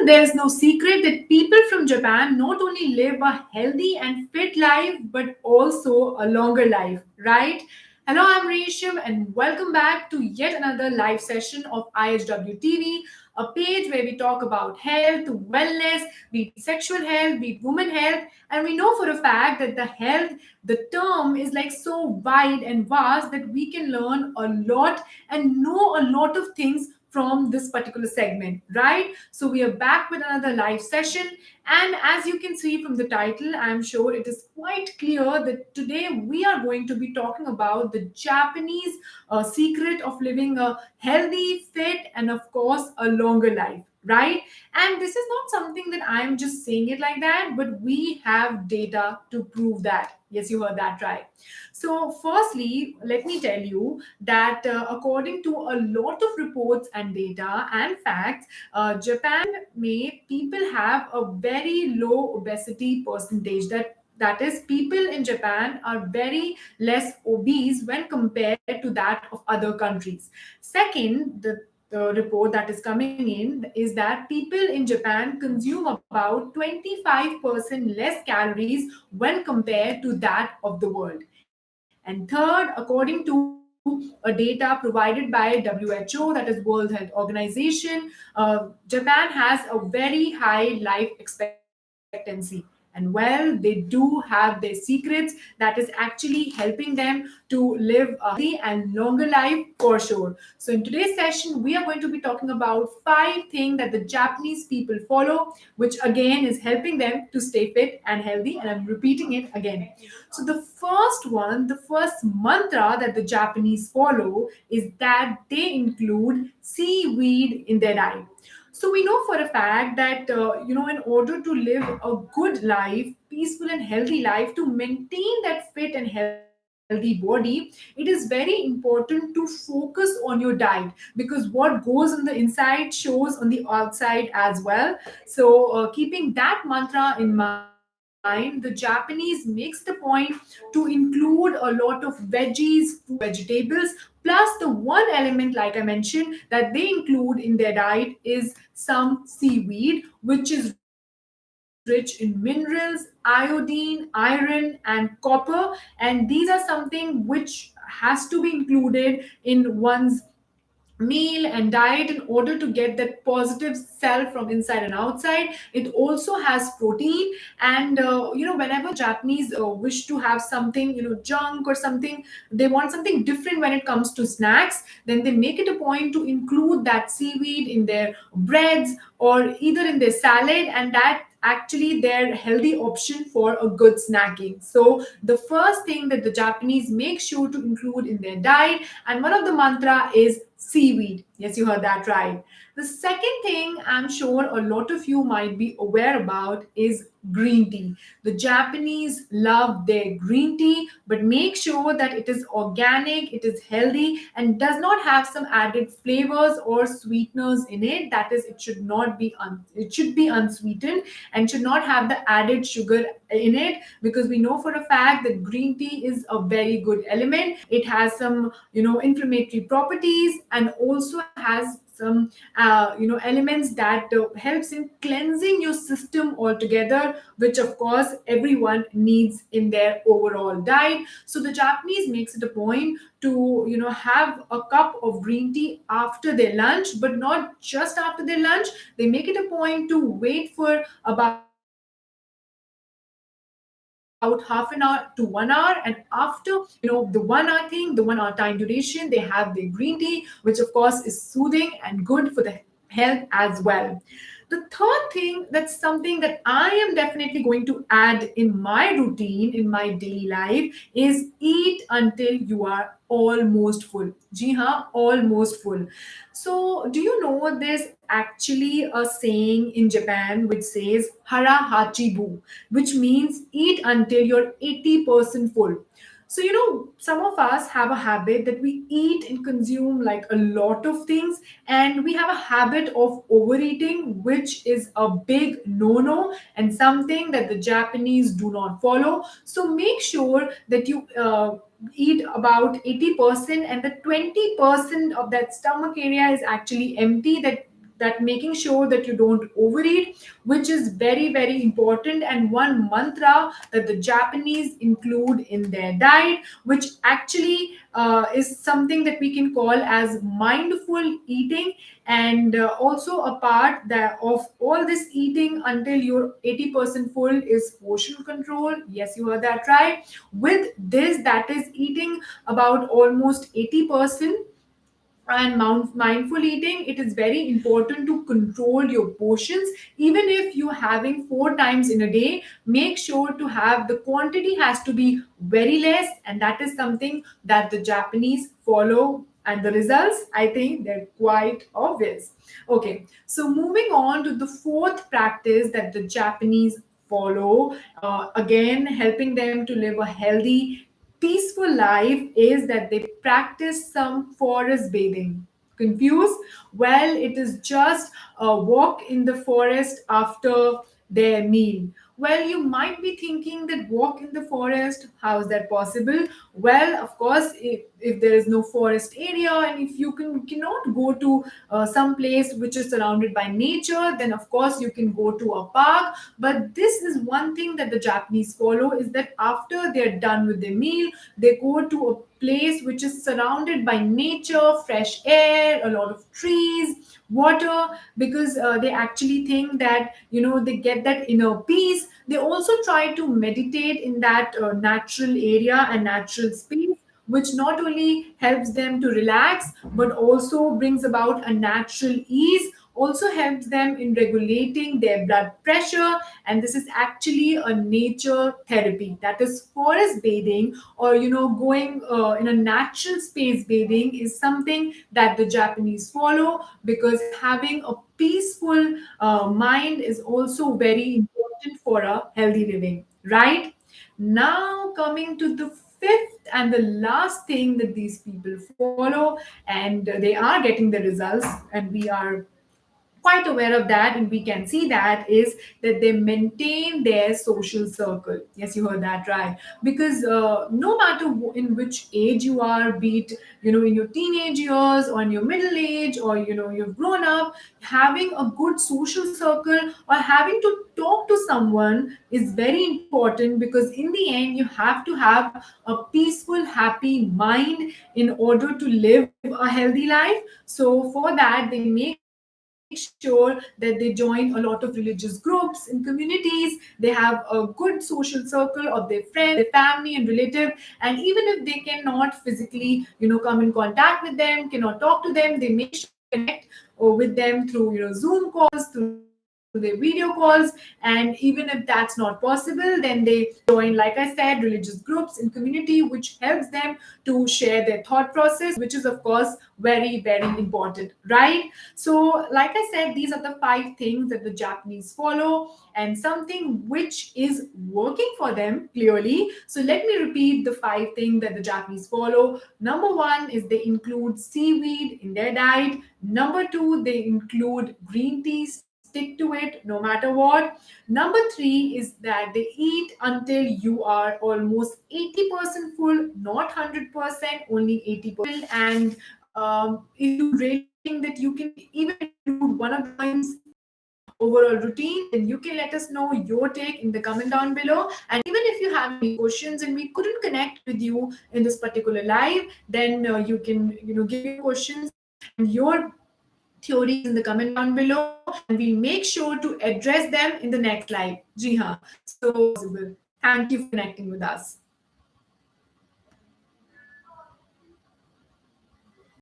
there's no secret that people from Japan not only live a healthy and fit life, but also a longer life, right? Hello, I'm Resham, and welcome back to yet another live session of IHW TV, a page where we talk about health, wellness, be it sexual health, be it women health. And we know for a fact that the term is like so wide and vast that we can learn a lot and know a lot of things from this particular segment, right? So we are back with another live session. And as you can see from the title, I'm sure it is quite clear that today we are going to be talking about the Japanese secret of living a healthy, fit, and of course, a longer life, right? And this is not something that I'm just saying it like that, but we have data to prove that. Yes, you heard that right. So, firstly, let me tell you that according to a lot of reports and data and facts, Japan may people have a very low obesity percentage. That is, people in Japan are very less obese when compared to that of other countries. Second, the report that is coming in is that people in Japan consume about 25% less calories when compared to that of the world. And third, according to a data provided by WHO, that is World Health Organization, Japan has a very high life expectancy. And well, they do have their secrets that is actually helping them to live a healthy and longer life for sure. So in today's session, we are going to be talking about five things that the Japanese people follow, which again is helping them to stay fit and healthy. And I'm repeating it again. So the first one, the first mantra that the Japanese follow is that they include seaweed in their diet. So we know for a fact that in order to live a good life, peaceful and healthy life, to maintain that fit and healthy body, it is very important to focus on your diet, because what goes on the inside shows on the outside as well. So keeping that mantra in mind, the Japanese makes the point to include a lot of veggies, fruits, vegetables, plus the one element, like I mentioned, that they include in their diet is some seaweed, which is rich in minerals, iodine, iron, and copper. And these are something which has to be included in one's meal and diet in order to get that positive self from inside and outside. It also has protein. And whenever Japanese wish to have something, junk or something, they want something different when it comes to snacks, then they make it a point to include that seaweed in their breads or either in their salad, and that actually their healthy option for a good snacking. So the first thing that the Japanese make sure to include in their diet, and one of the mantra is seaweed. Yes, you heard that right. The second thing I'm sure a lot of you might be aware about is green tea. The Japanese love their green tea, but make sure that it is organic, it is healthy, and does not have some added flavors or sweeteners in it. That is, it should be unsweetened and should not have the added sugar in it, because we know for a fact that green tea is a very good element. It has some inflammatory properties, and also has some elements that helps in cleansing your system altogether, which of course everyone needs in their overall diet. So the Japanese makes it a point to have a cup of green tea after their lunch, but not just after their lunch. They make it a point to wait for about half an hour to 1 hour, and after the 1 hour thing, the 1 hour time duration, they have their green tea, which of course is soothing and good for the health as well. The third thing, that's something that I am definitely going to add in my routine, in my daily life, is eat until you are almost full. Ji haan, almost full. So, do you know there's actually a saying in Japan which says hara hachibu, which means eat until you're 80% full. So, some of us have a habit that we eat and consume like a lot of things, and we have a habit of overeating, which is a big no no and something that the Japanese do not follow. So, make sure that you eat about 80%, and the 20% of that stomach area is actually empty. that making sure that you don't overeat, which is very, very important, and one mantra that the Japanese include in their diet, which actually is something that we can call as mindful eating. And also a part that of all this eating until you're 80% full is portion control. Yes, you heard that right. With this, that is eating about almost 80%. And mindful eating, it is very important to control your portions. Even if you're having 4 times in a day, make sure to have the quantity has to be very less, and that is something that the Japanese follow, and the results, I think, they're quite obvious. Okay, so moving on to the fourth practice that the Japanese follow, again helping them to live a healthy, peaceful life, is that they practice some forest bathing. Confused? Well, it is just a walk in the forest after their meal. Well, you might be thinking that walk in the forest, how is that possible? Well, of course, if there is no forest area, and if you cannot go to some place which is surrounded by nature, then of course you can go to a park. But this is one thing that the Japanese follow, is that after they're done with their meal, they go to a place which is surrounded by nature, fresh air, a lot of trees, water, because they actually think that they get that inner peace. They also try to meditate in that natural area and natural space, which not only helps them to relax but also brings about a natural ease, also helps them in regulating their blood pressure. And this is actually a nature therapy, that is forest bathing, or going in a natural space bathing is something that the Japanese follow, because having a peaceful mind is also very important for a healthy living, right? Now, coming to the fifth and the last thing that these people follow, and they are getting the results, and we are quite aware of that, and we can see that, is that they maintain their social circle. Yes, you heard that right. Because no matter in which age you are, be it in your teenage years or in your middle age, or you've grown up, having a good social circle or having to talk to someone is very important, because in the end you have to have a peaceful, happy mind in order to live a healthy life. So for that, they make sure that they join a lot of religious groups and communities. They have a good social circle of their friends, their family and relative. And even if they cannot physically come in contact with them, cannot talk to them, they make sure to connect with them through Zoom calls, through their video calls. And even if that's not possible, then they join, like I said, religious groups and community, which helps them to share their thought process, which is of course very, very important, right? So, like I said, these are the 5 things that the Japanese follow, and something which is working for them clearly. So, let me repeat the 5 things that the Japanese follow. Number one is they include seaweed in their diet. Number two, they include green tea, stick to it no matter what. Number three is that they eat until you are almost 80% full, not 100%, only 80% full. And if you really think that you can even include one of the points in your overall routine, then you can let us know your take in the comment down below. And even if you have any questions and we couldn't connect with you in this particular live, then you can give your questions and your theories in the comment down below, and we'll make sure to address them in the next live. Ji haan. So possible. Thank you for connecting with us.